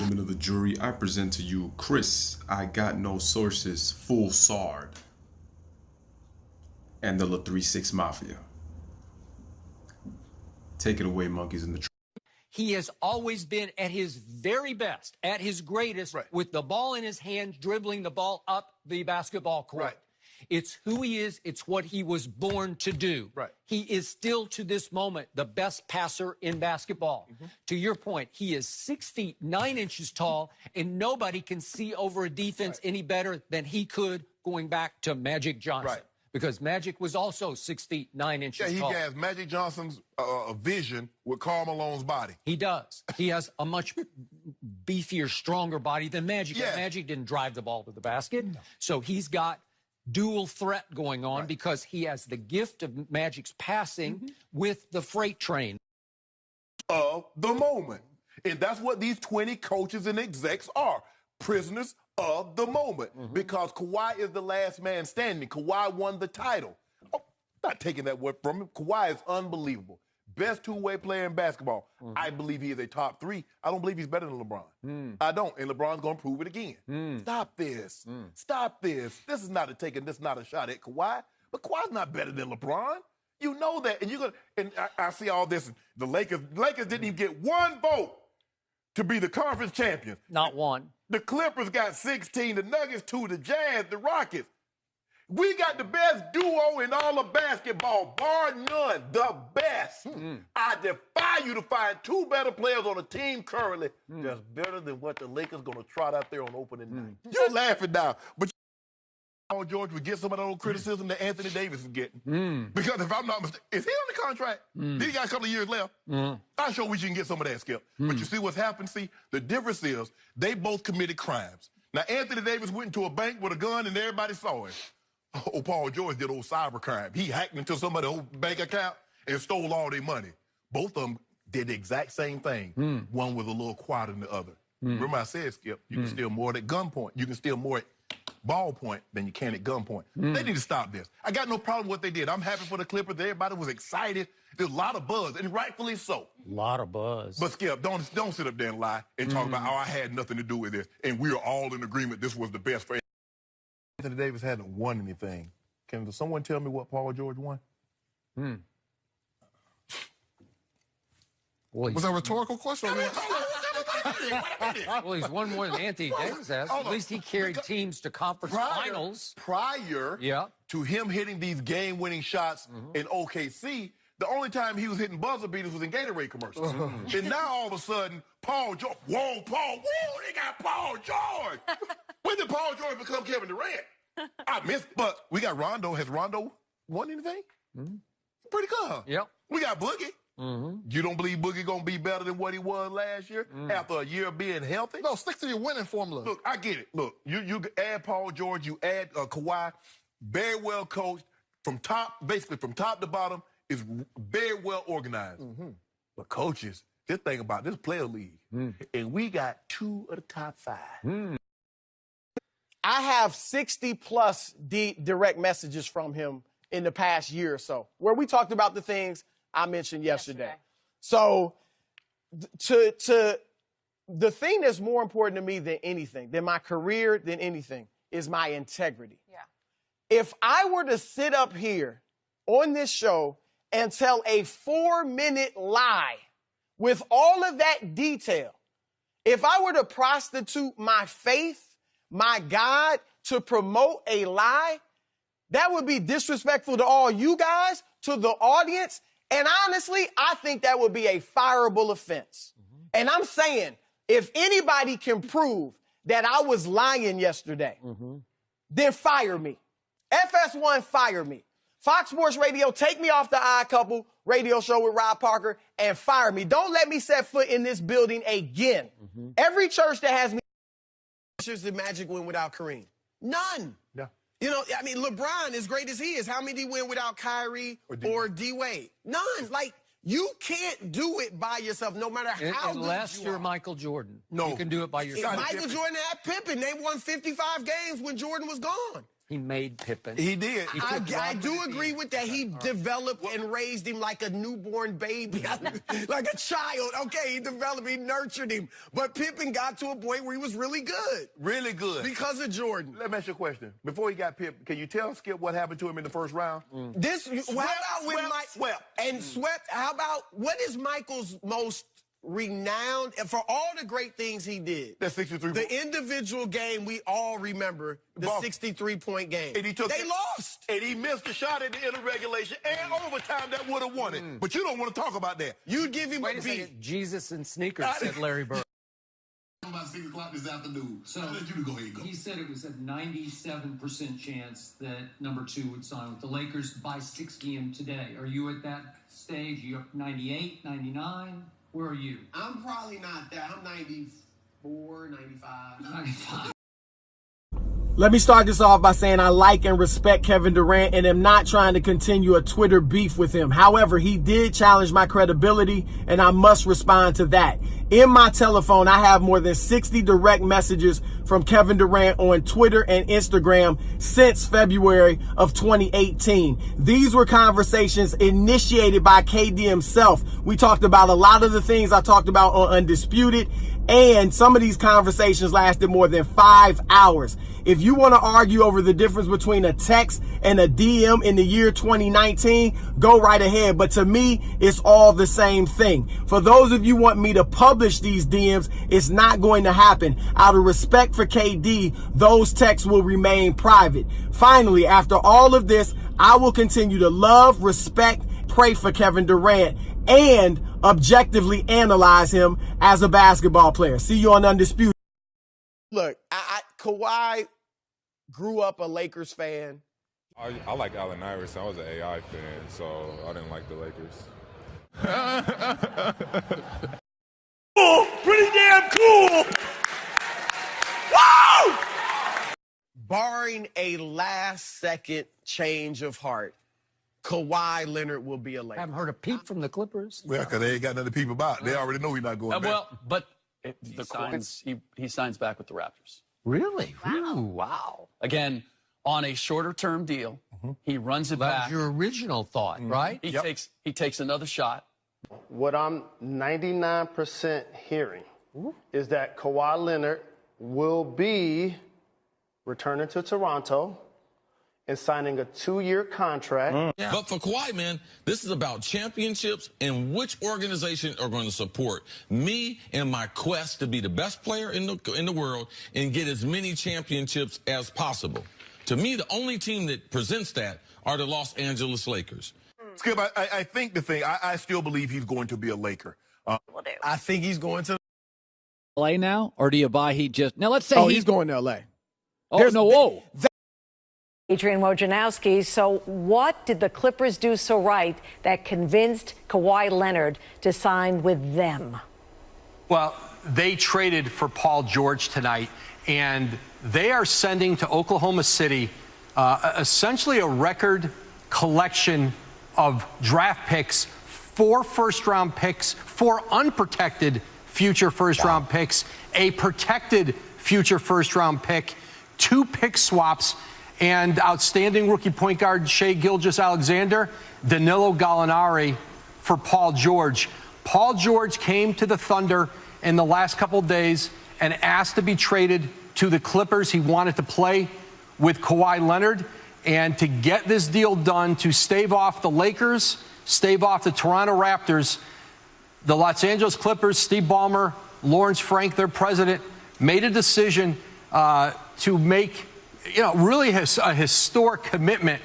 gentlemen of the jury, I present to you Chris, I got no sources, Foolsard, and the La 3-6 Mafia. Take it away, monkeys in the tree. He has always been at his very best, at his greatest, with the ball in his hand, dribbling the ball up the basketball court. It's who he is. It's what he was born to do. He is still, to this moment, the best passer in basketball. To your point, he is 6 feet 9 inches tall, and nobody can see over a defense any better than he could going back to Magic Johnson. Because Magic was also 6 feet 9 inches tall. Yeah, he has Magic Johnson's vision with Karl Malone's body. He does. He has a much beefier, stronger body than Magic. Magic didn't drive the ball to the basket. So he's got dual threat going on because he has the gift of Magic's passing with the freight train. Of the moment. And that's what these 20 coaches and execs are. Prisoners of the moment. Because Kawhi is the last man standing. Kawhi won the title. Oh, not taking that word from him. Kawhi is unbelievable. Best two-way player in basketball. I believe he is a top 3. I don't believe he's better than LeBron. I don't. And LeBron's going to prove it again. Stop this. Stop this. This is not a shot at Kawhi. But Kawhi's not better than LeBron. You know that. And you're gonna. And I see all this. The Lakers didn't even get one vote to be the conference champions. Not one. The Clippers got 16. The Nuggets 2. The Jazz. The Rockets. We got the best duo in all of basketball, bar none, the best. I defy you to find 2 better players on a team currently that's better than what the Lakers going to trot out there on opening night. You're laughing now, but Paul George would get some of that old criticism that Anthony Davis is getting. Because if I'm not mistaken, is he on the contract? He got a couple of years left. I'm sure we can get some of that, Skip. But you see what's happened? See, the difference is they both committed crimes. Now, Anthony Davis went into a bank with a gun and everybody saw it. Oh, Paul George did old cybercrime. He hacked into somebody's old bank account and stole all their money. Both of them did the exact same thing. One was a little quieter than the other. Remember I said, Skip, you can steal more at gunpoint. You can steal more at ballpoint than you can at gunpoint. They need to stop this. I got no problem with what they did. I'm happy for the Clippers. Everybody was excited. There's a lot of buzz, and rightfully so. A lot of buzz. But, Skip, don't sit up there and lie and talk about, I had nothing to do with this, and we are all in agreement this was the best for Anthony Davis hadn't won anything. Can someone tell me what Paul George won? Well, was that a rhetorical question? Well, he's won more than Anthony Davis has. At least he carried teams to conference finals. Prior to him hitting these game-winning shots in OKC, the only time he was hitting buzzer beaters was in Gatorade commercials. And now, all of a sudden, Paul George, whoa, they got Paul George. When did Paul George become Kevin Durant? I missed, but we got Rondo. Has Rondo won anything? Pretty good, huh? Yep. We got Boogie. You don't believe Boogie gonna be better than what he was last year after a year of being healthy? No, stick to your winning formula. Look, I get it. Look, you add Paul George, you add Kawhi, very well coached, basically from top to bottom, is very well organized. But coaches, this thing about this player league, and we got 2 of the top 5. I have 60+ direct messages from him in the past year or so, where we talked about the things I mentioned yesterday. So the thing that's more important to me than anything, than my career, than anything, is my integrity. If I were to sit up here on this show and tell a 4-minute lie with all of that detail, if I were to prostitute my faith, my God, to promote a lie, that would be disrespectful to all you guys, to the audience, and honestly, I think that would be a fireable offense. And I'm saying, if anybody can prove that I was lying yesterday, then fire me. FS1, fire me. Fox Sports Radio, take me off the Odd Couple radio show with Rob Parker and fire me. Don't let me set foot in this building again. Every church that has me. Did Magic win without Kareem? None. Yeah. You know, I mean, LeBron, as great as he is, how many did he win without Kyrie or D-Wade? None. Like, you can't do it by yourself, no matter how unless good you you're are. Michael Jordan. No. You can do it by yourself. Michael Jordan had Pippen. They won 55 games when Jordan was gone. He made Pippen. He did. I do agree with that. He developed and raised him like a newborn baby, like a child. Okay, he developed, he nurtured him. But Pippen got to a point where he was really good. Really good. Because of Jordan. Let me ask you a question. Before he got Pippen, can you tell Skip what happened to him in the first round? Swept. How about, what is Michael's most renowned, and for all the great things he did? That 63. The individual game we all remember, the 63-point game. And they lost. And he missed a shot at the end of regulation and overtime that would have won it. But you don't want to talk about that. You'd give him Wait a a beat. second. Jesus and sneakers, said Larry Bird. About 6 o'clock this afternoon. So I'll let you go ahead and go. He said it was a 97% chance that number 2 would sign with the Lakers by 6 p.m. today. Are you at that stage? Are you up 98, 99? Where are you? I'm probably not that. I'm 94, 95. 95. Let me start this off by saying I like and respect Kevin Durant and am not trying to continue a Twitter beef with him. However, he did challenge my credibility and I must respond to that. In my telephone, I have more than 60 direct messages from Kevin Durant on Twitter and Instagram since February of 2018. These were conversations initiated by KD himself. We talked about a lot of the things I talked about on Undisputed, and some of these conversations lasted more than 5 hours. If you want to argue over the difference between a text and a DM in the year 2019, go right ahead. But to me, it's all the same thing. For those of you who want me to publish these DMs, it's not going to happen. Out of respect for KD, those texts will remain private. Finally, after all of this, I will continue to love, respect, pray for Kevin Durant, and objectively analyze him as a basketball player. See you on Undisputed. Look, Kawhi grew up a Lakers fan. I like Allen Iverson. I was an AI fan, so I didn't like the Lakers. Cool, pretty damn cool. Woo! Barring a last-second change of heart, Kawhi Leonard will be a Laker. I haven't heard a peep from the Clippers. Well, because they ain't got nothing to peep about. They already know he's not going back. Well, but he signs back with the Raptors. Really? Wow. Ooh, wow. Again, on a shorter-term deal. He runs it That back. was your original thought, right? He takes another shot. What I'm 99% hearing is that Kawhi Leonard will be returning to Toronto and signing a 2-year contract. But for Kawhi, man, this is about championships and which organization are going to support me in my quest to be the best player in the world and get as many championships as possible. To me, the only team that presents that are the Los Angeles Lakers. Skip, I think the thing, I still believe he's going to be a Laker. I think he's going to LA now, or do you buy he just now? Let's say he's going to LA. Oh, Adrian Wojnarowski, so what did the Clippers do so right that convinced Kawhi Leonard to sign with them? Well, they traded for Paul George tonight, and they are sending to Oklahoma City essentially a record collection of draft picks, 4 first-round picks, 4 unprotected future first-round picks, a protected future first-round pick, 2 pick swaps, and outstanding rookie point guard Shai Gilgeous-Alexander, Danilo Gallinari for Paul George. Paul George came to the Thunder in the last couple of days and asked to be traded to the Clippers. He wanted to play with Kawhi Leonard. And to get this deal done, to stave off the Lakers, stave off the Toronto Raptors, the Los Angeles Clippers, Steve Ballmer, Lawrence Frank, their president, made a decision to make really a historic commitment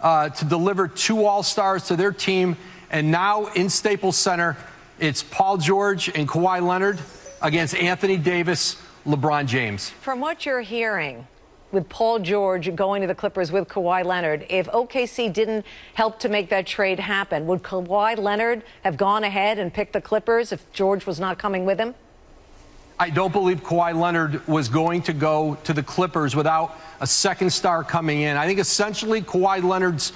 to deliver 2 All-Stars to their team. And now in Staples Center, it's Paul George and Kawhi Leonard against Anthony Davis, LeBron James. From what you're hearing, with Paul George going to the Clippers with Kawhi Leonard, if OKC didn't help to make that trade happen, would Kawhi Leonard have gone ahead and picked the Clippers if George was not coming with him? I don't believe Kawhi Leonard was going to go to the Clippers without a second star coming in. I think essentially Kawhi Leonard's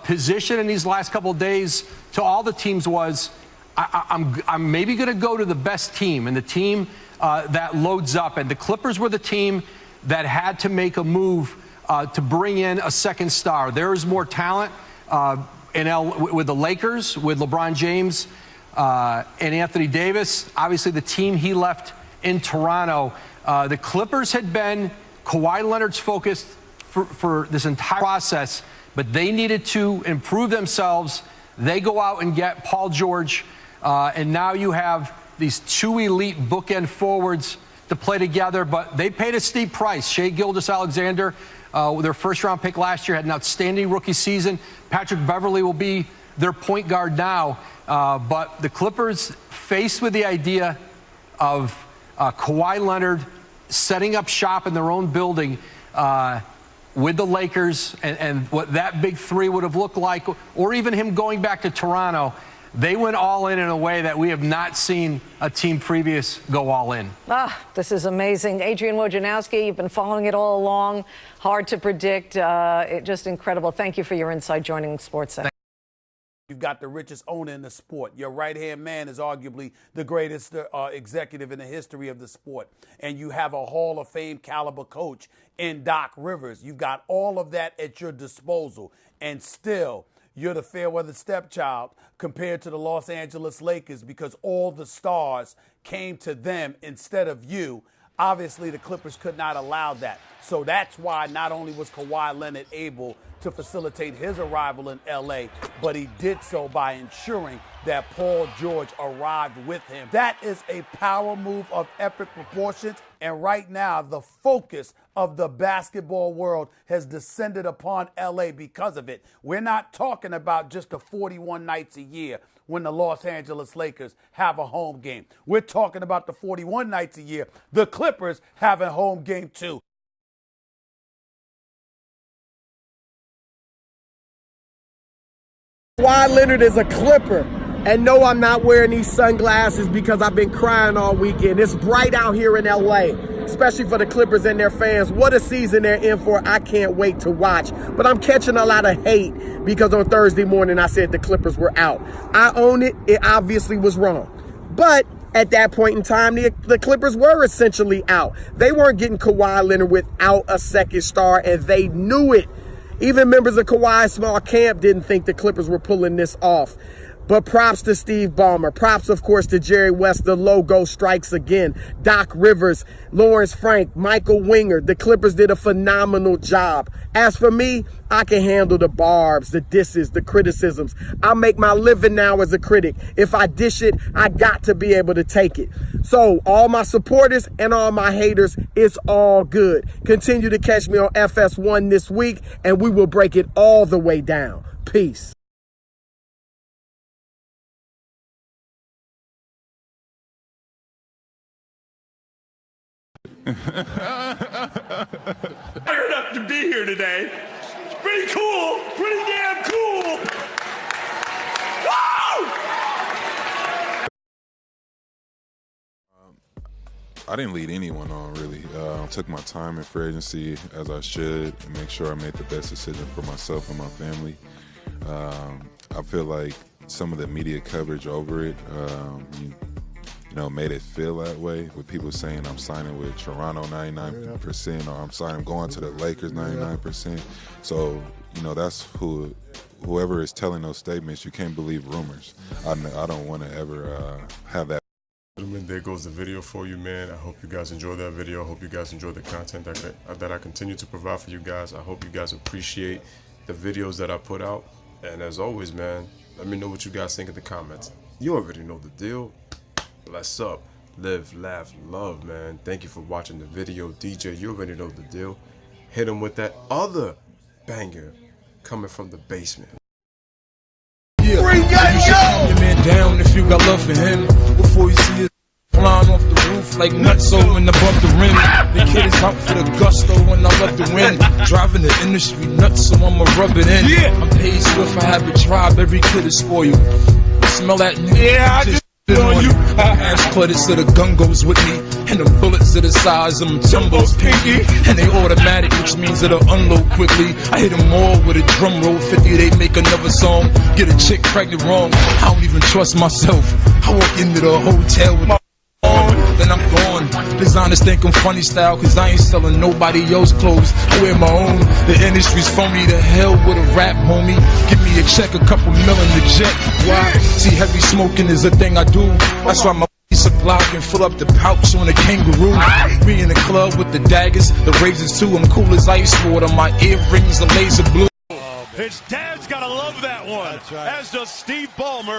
position in these last couple of days to all the teams was, I'm maybe going to go to the best team and the team that loads up. And the Clippers were the team that had to make a move to bring in a second star. There is more talent with the Lakers, with LeBron James and Anthony Davis. Obviously, the team he left in Toronto. The Clippers had been Kawhi Leonard's focus for this entire process, but they needed to improve themselves. They go out and get Paul George, and now you have these two elite bookend forwards to play together, but they paid a steep price. Shai Gilgeous-Alexander, their first-round pick last year, had an outstanding rookie season. Patrick Beverley will be their point guard now, but the Clippers, faced with the idea of Kawhi Leonard setting up shop in their own building with the Lakers and what that big three would have looked like, or even him going back to Toronto, they went all in a way that we have not seen a team previous go all in. This is amazing. Adrian Wojnarowski, you've been following it all along. Hard to predict. Just incredible. Thank you for your insight joining SportsCenter. You've got the richest owner in the sport. Your right-hand man is arguably the greatest executive in the history of the sport. And you have a Hall of Fame caliber coach in Doc Rivers. You've got all of that at your disposal. And still, you're the fair-weather stepchild compared to the Los Angeles Lakers because all the stars came to them instead of you. Obviously, the Clippers could not allow that. So that's why not only was Kawhi Leonard able to facilitate his arrival in L.A., but he did so by ensuring that Paul George arrived with him. That is a power move of epic proportions, and right now the focus of the basketball world has descended upon L.A. because of it. We're not talking about just the 41 nights a year when the Los Angeles Lakers have a home game. We're talking about the 41 nights a year the Clippers have a home game too. Kawhi Leonard is a Clipper. And no, I'm not wearing these sunglasses because I've been crying all weekend. It's bright out here in LA, especially for the Clippers and their fans. What a season they're in for. I can't wait to watch. But I'm catching a lot of hate because on Thursday morning I said the Clippers were out. I own it. It obviously was wrong. But at that point in time, the Clippers were essentially out. They weren't getting Kawhi Leonard without a second star, and they knew it. Even members of Kawhi's small camp didn't think the Clippers were pulling this off. But props to Steve Ballmer. Props, of course, to Jerry West. The logo strikes again. Doc Rivers, Lawrence Frank, Michael Winger. The Clippers did a phenomenal job. As for me, I can handle the barbs, the disses, the criticisms. I make my living now as a critic. If I dish it, I got to be able to take it. So all my supporters and all my haters, it's all good. Continue to catch me on FS1 this week, and we will break it all the way down. Peace. Fired up to be here today. It's pretty cool. Pretty damn cool. Woo! I didn't lead anyone on, really. I took my time in free agency as I should and make sure I made the best decision for myself and my family. I feel like some of the media coverage over it, made it feel that way, with people saying I'm signing with Toronto 99% or I'm going to the Lakers 99%. So, that's whoever is telling those statements, you can't believe rumors. I don't want to ever have that. There goes the video for you, man. I hope you guys enjoy that video. I hope you guys enjoy the content that I continue to provide for you guys. I hope you guys appreciate the videos that I put out. And as always, man, let me know what you guys think in the comments. You already know the deal. Bless up, live, laugh, love, man. Thank you for watching the video. DJ, you already know the deal. Hit him with that other banger coming from the basement. Yeah, calm your man down if you got love for him. Before you see it flying off the roof like nutso when above the rim. The kid is out for the gusto when I let the wind. Driving the industry nuts, so I'ma rub it in. I'm paid swift, I have a tribe, every kid is for you. Smell that new on you. I ass put it so the gun goes with me, and the bullets are the size of them Jumbo's pinky, and they automatic, which means it'll unload quickly. I hit them all with a drum roll 50, they make another song, get a chick pregnant wrong. I don't even trust myself. I walk into the hotel with my on. then I'm gone. Designers think I'm funny style, cause I ain't selling nobody else's clothes. I wear my own. The industry's phony, to hell with a rap, homie. Give me a check, a couple $1 million the jet. Why? See, heavy smoking is a thing I do. That's why my supply can fill up the pouch on a kangaroo. We in the club with the daggers, the razors too. I'm cool as ice water. My earrings are laser blue. His dad's got to love that one, as does Steve Ballmer.